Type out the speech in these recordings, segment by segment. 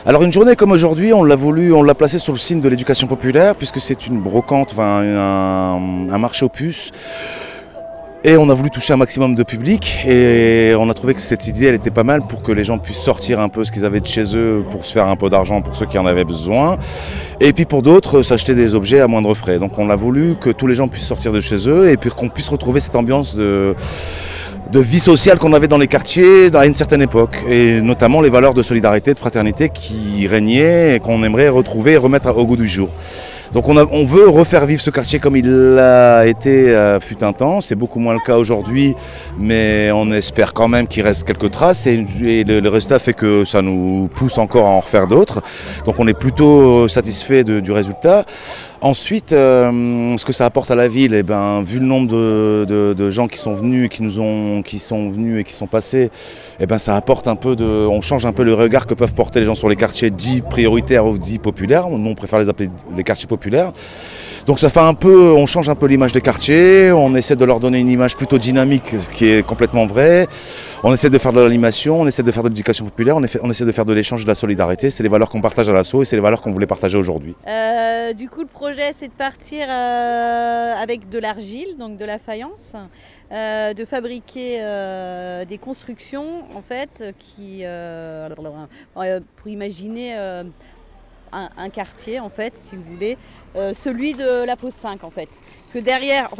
Alors une journée comme aujourd'hui, on l'a placée sur le signe de l'éducation populaire puisque c'est une brocante, enfin un marché aux puces. Et on a voulu toucher un maximum de public et on a trouvé que cette idée elle était pas mal pour que les gens puissent sortir un peu ce qu'ils avaient de chez eux pour se faire un peu d'argent pour ceux qui en avaient besoin. Et puis pour d'autres, s'acheter des objets à moindre frais. Donc on a voulu que tous les gens puissent sortir de chez eux et puis qu'on puisse retrouver cette ambiance de vie sociale qu'on avait dans les quartiers à une certaine époque, et notamment les valeurs de solidarité, de fraternité qui régnaient et qu'on aimerait retrouver et remettre au goût du jour. Donc on veut refaire vivre ce quartier comme il l'a été fut un temps. C'est beaucoup moins le cas aujourd'hui, mais on espère quand même qu'il reste quelques traces et le résultat fait que ça nous pousse encore à en refaire d'autres. Donc on est plutôt satisfait du résultat. Ensuite, ce que ça apporte à la ville, eh ben, vu le nombre de gens qui sont venus, qui sont passés, eh ben, ça apporte un peu on change un peu le regard que peuvent porter les gens sur les quartiers dits prioritaires ou dits populaires. Nous, on préfère les appeler les quartiers populaires. Donc ça fait on change un peu l'image des quartiers, on essaie de leur donner une image plutôt dynamique, ce qui est complètement vrai. On essaie de faire de l'animation, on essaie de faire de l'éducation populaire, on essaie de faire de l'échange et de la solidarité. C'est les valeurs qu'on partage à l'assaut et c'est les valeurs qu'on voulait partager aujourd'hui. Du coup, le projet, c'est de partir avec de l'argile, donc de la faïence, de fabriquer des constructions, en fait, pour imaginer un quartier, en fait, si vous voulez, celui de la fosse 5, en fait. Parce que derrière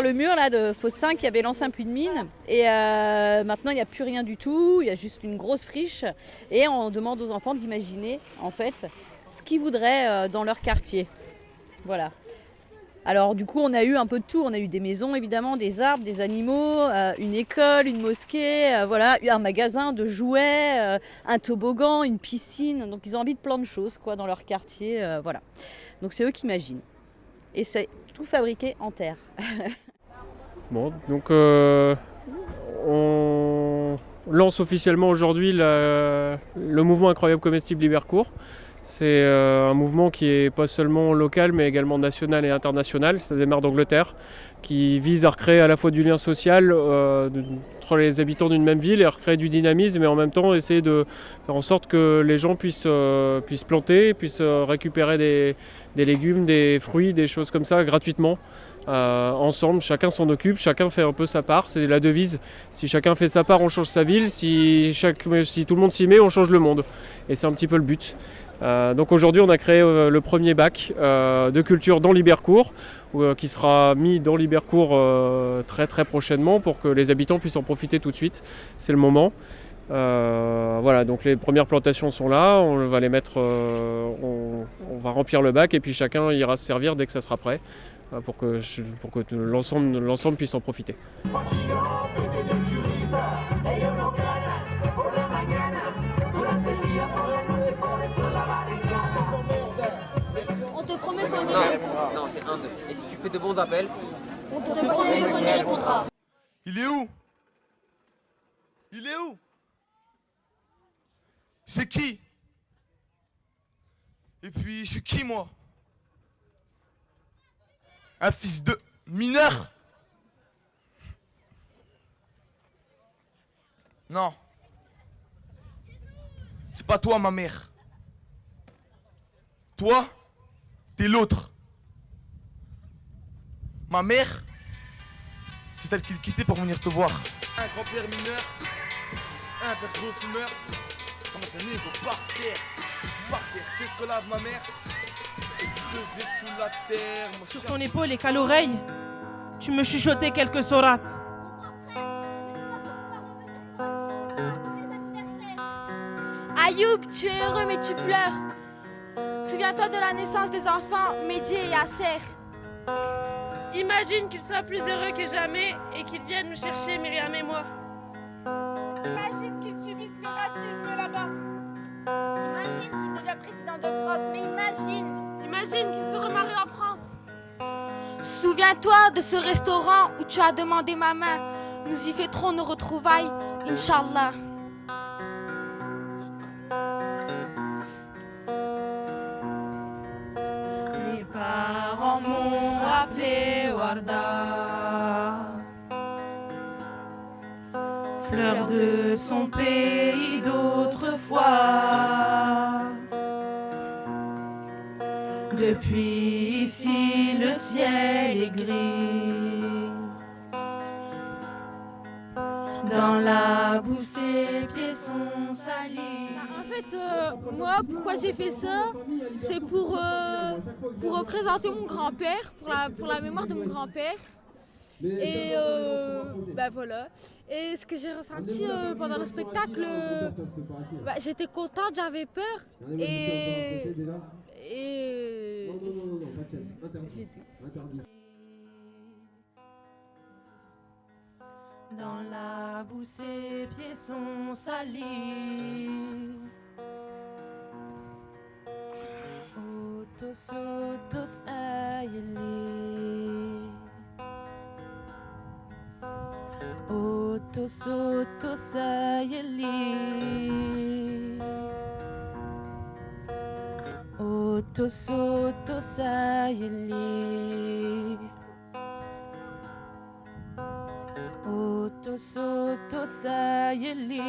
le mur là, de fosse 5, il y avait l'ancien puits de mine. Et maintenant, il n'y a plus rien du tout. Il y a juste une grosse friche. Et on demande aux enfants d'imaginer, en fait, ce qu'ils voudraient dans leur quartier. Voilà. Alors du coup, on a eu un peu de tout. On a eu des maisons, évidemment, des arbres, des animaux, une école, une mosquée, voilà, un magasin de jouets, un toboggan, une piscine. Donc ils ont envie de plein de choses quoi, dans leur quartier. Voilà. Donc c'est eux qui imaginent. Et c'est tout fabriqué en terre. Bon, donc on lance officiellement aujourd'hui le mouvement Incroyable Comestible Libercourt. C'est un mouvement qui est pas seulement local mais également national et international. Ça démarre d'Angleterre, qui vise à recréer à la fois du lien social entre les habitants d'une même ville et à recréer du dynamisme et en même temps essayer de faire en sorte que les gens puissent planter, puissent récupérer des légumes, des fruits, des choses comme ça gratuitement. Ensemble, chacun s'en occupe, chacun fait un peu sa part, c'est la devise. Si chacun fait sa part, on change sa ville, si tout le monde s'y met, on change le monde. Et c'est un petit peu le but. Donc aujourd'hui on a créé le premier bac de culture dans Libercourt qui sera mis dans Libercourt très très prochainement pour que les habitants puissent en profiter tout de suite. C'est le moment. Voilà, donc les premières plantations sont là, on va les mettre, on va remplir le bac et puis chacun ira se servir dès que ça sera prêt pour que l'ensemble puisse en profiter. On te promet qu'on y Non, c'est un, deux. Et si tu fais de bons appels, On te promet qu'on y répondra. Il est où? Il est où? C'est qui? Et puis, je suis qui, moi? Un fils de mineur? Non. C'est pas toi, ma mère. Toi, t'es l'autre. Ma mère, c'est celle qui le quittait pour venir te voir. Un grand-père mineur, un père gros fumeur. Comment ça négo par terre, c'est ce que lave ma mère. Creusé sous la terre. Sur ton épaule et qu'à l'oreille, tu me chuchotais quelques sourates. Ayoub, tu es heureux mais tu pleures. Souviens-toi de la naissance des enfants, Mehdi et Yasser. Imagine qu'ils soient plus heureux que jamais et qu'ils viennent nous chercher, Myriam et moi. Imagine qu'ils subissent le racisme là-bas. Imagine qu'il devient président de France, mais Imagine qu'ils se remarient en France. souviens-toi de ce restaurant où tu as demandé ma main. Nous y fêterons nos retrouvailles, Inch'Allah. Mes parents m'ont appelé Warda, fleur de son pays d'autrefois. Depuis ici, le ciel est gris. Dans la boue, ses pieds sont salis. En fait, moi, pourquoi j'ai fait ça, c'est pour représenter mon grand-père, pour la mémoire de mon grand-père. Et bah voilà. Et ce que j'ai ressenti pendant le spectacle, j'étais contente, j'avais peur. Et c'est tout. Dans la boue, ses pieds sont salis. Otos, otos, aïeli. Otos, otos, aïeli. Otos, otos, aïeli. Otos, otos, aïeli.